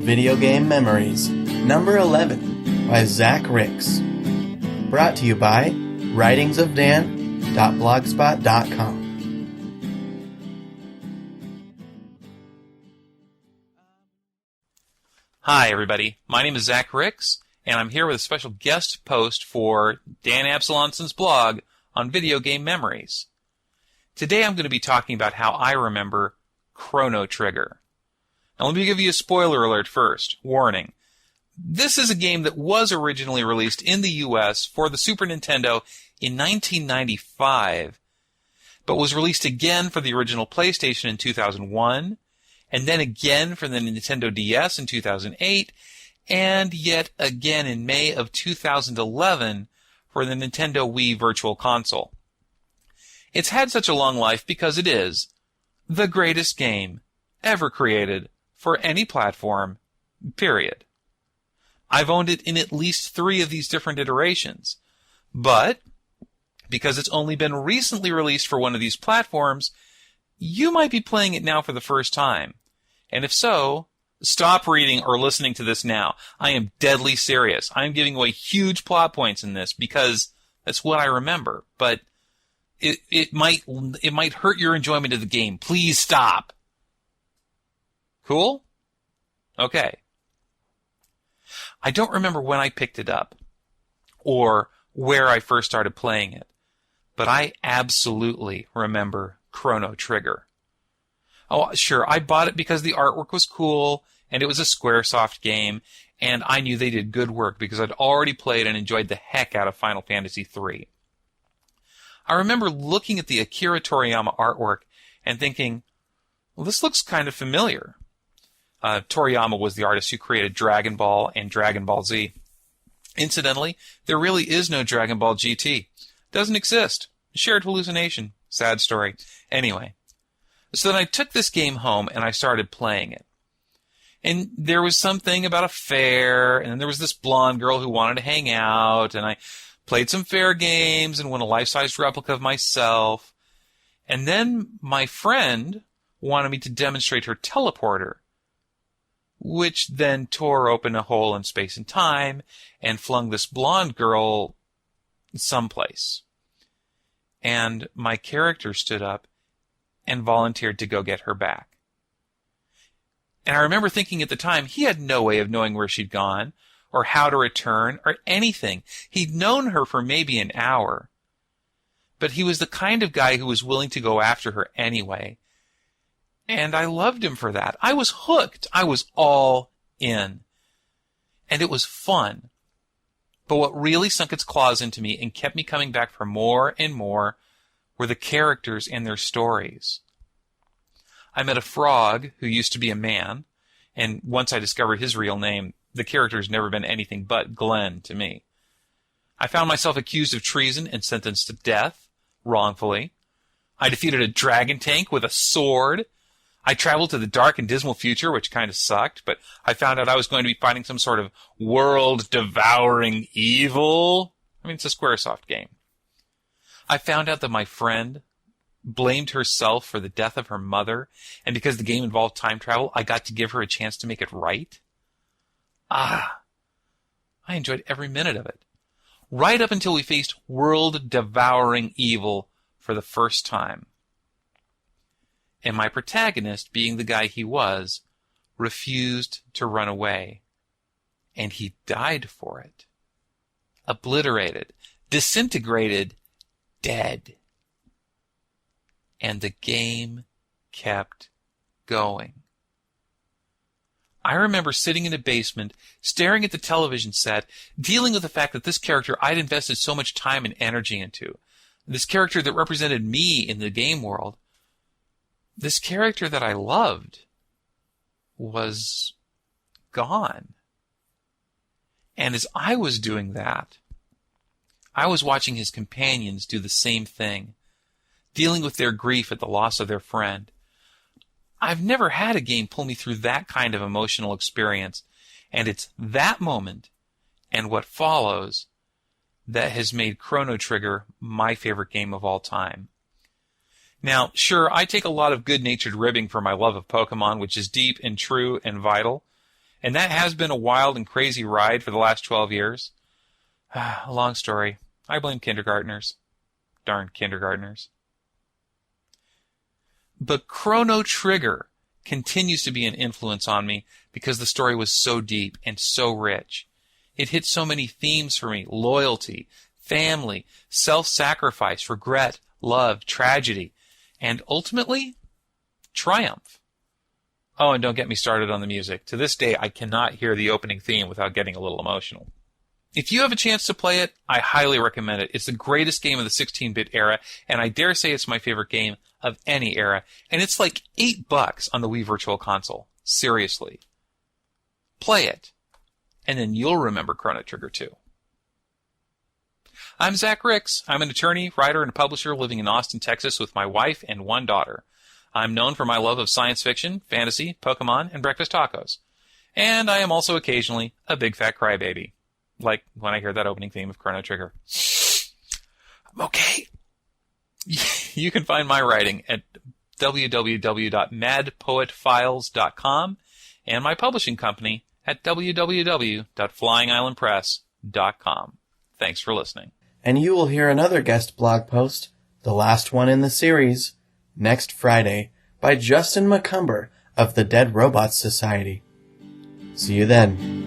Video Game Memories, number 11, by Zach Ricks. Brought to you by writingsofdan.blogspot.com. Hi, everybody. My name is Zach Ricks, and I'm here with a special guest post for Dan Absalonson's blog on Video Game Memories. Today I'm going to be talking about how I remember Chrono Trigger. Now let me give you a spoiler alert first. Warning. This is a game that was originally released in the US for the Super Nintendo in 1995, but was released again for the original PlayStation in 2001, and then again for the Nintendo DS in 2008, and yet again in May of 2011 for the Nintendo Wii Virtual Console. It's had such a long life because it is the greatest game ever created for any platform, period. I've owned it in at least 3 of these different iterations, but because it's only been recently released for one of these platforms, you might be playing it now for the first time. And if so, stop reading or listening to this now. I am deadly serious. I'm giving away huge plot points in this because that's what I remember, but it might hurt your enjoyment of the game. Please stop. Cool? Okay. I don't remember when I picked it up or where I first started playing it, but I absolutely remember Chrono Trigger. Oh, sure, I bought it because the artwork was cool and it was a Squaresoft game, and I knew they did good work because I'd already played and enjoyed the heck out of Final Fantasy III. I remember looking at the Akira Toriyama artwork and thinking, well, this looks kind of familiar. Toriyama was the artist who created Dragon Ball and DragonBall Z. Incidentally, there really is no Dragon Ball GT. Doesn't exist. Shared hallucination. Sad story. Anyway, so then I took this game home and I started playing it. And there was something about a fair, and then there was this blonde girl who wanted to hang out, and I played some fair games and won a life-sized replica of myself. And then my friend wanted me to demonstrate her teleporter, which then tore open a hole in space and time and flung this blonde girl someplace. And my character stood up and volunteered to go get her back. And I remember thinking at the time, he had no way of knowing where she'd gone or how to return or anything. He'd known her for maybe an hour, but he was the kind of guy who was willing to go after her anyway. And I loved him for that. I was hooked. I was all in. And it was fun. But what really sunk its claws into me and kept me coming back for more and more were the characters and their stories. I met a frog who used to be a man, and once I discovered his real name, the character's never been anything but Glenn to me. I found myself accused of treason and sentenced to death, wrongfully. I defeated a dragon tank with a sword. I traveled to the dark and dismal future, which kind of sucked, but I found out I was going to be fighting some sort of world-devouring evil. I mean, it's a Squaresoft game. I found out that my friend blamed herself for the death of her mother, and because the game involved time travel, I got to give her a chance to make it right. I enjoyed every minute of it. Right up until we faced world-devouring evil for the first time. And my protagonist, being the guy he was, refused to run away. And he died for it. Obliterated. Disintegrated. Dead. And the game kept going. I remember sitting in a basement, staring at the television set, dealing with the fact that this character I'd invested so much time and energy into, this character that represented me in the game world, this character that I loved was gone. And as I was doing that, I was watching his companions do the same thing, dealing with their grief at the loss of their friend. I've never had a game pull me through that kind of emotional experience, and it's that moment and what follows that has made Chrono Trigger my favorite game of all time. Now, sure, I take a lot of good-natured ribbing for my love of Pokemon, which is deep and true and vital, And that has been a wild and crazy ride for the last 12 years. A long story. I blame kindergartners. Darn kindergartners. But Chrono Trigger continues to be an influence on me because the story was so deep and so rich. It hit so many themes for me: loyalty, family, self-sacrifice, regret, love, tragedy, and ultimately, triumph. Oh, and don't get me started on the music. To this day, I cannot hear the opening theme without getting a little emotional. If you have a chance to play it, I highly recommend it. It's the greatest game of the 16-bit era, and I dare say it's my favorite game of any era. And it's like $8 on the Wii Virtual Console. Seriously. Play it, and then you'll remember Chrono Trigger too. I'm Zach Ricks. I'm an attorney, writer, and publisher living in Austin, Texas with my wife and one daughter. I'm known for my love of science fiction, fantasy, Pokemon, and breakfast tacos. And I am also occasionally a big fat crybaby. Like when I hear that opening theme of Chrono Trigger. I'm okay. You can find my writing at www.madpoetfiles.com and my publishing company at www.flyingislandpress.com. Thanks for listening. And you will hear another guest blog post, the last one in the series, next Friday by Justin McCumber of the Dead Robots Society. See you then.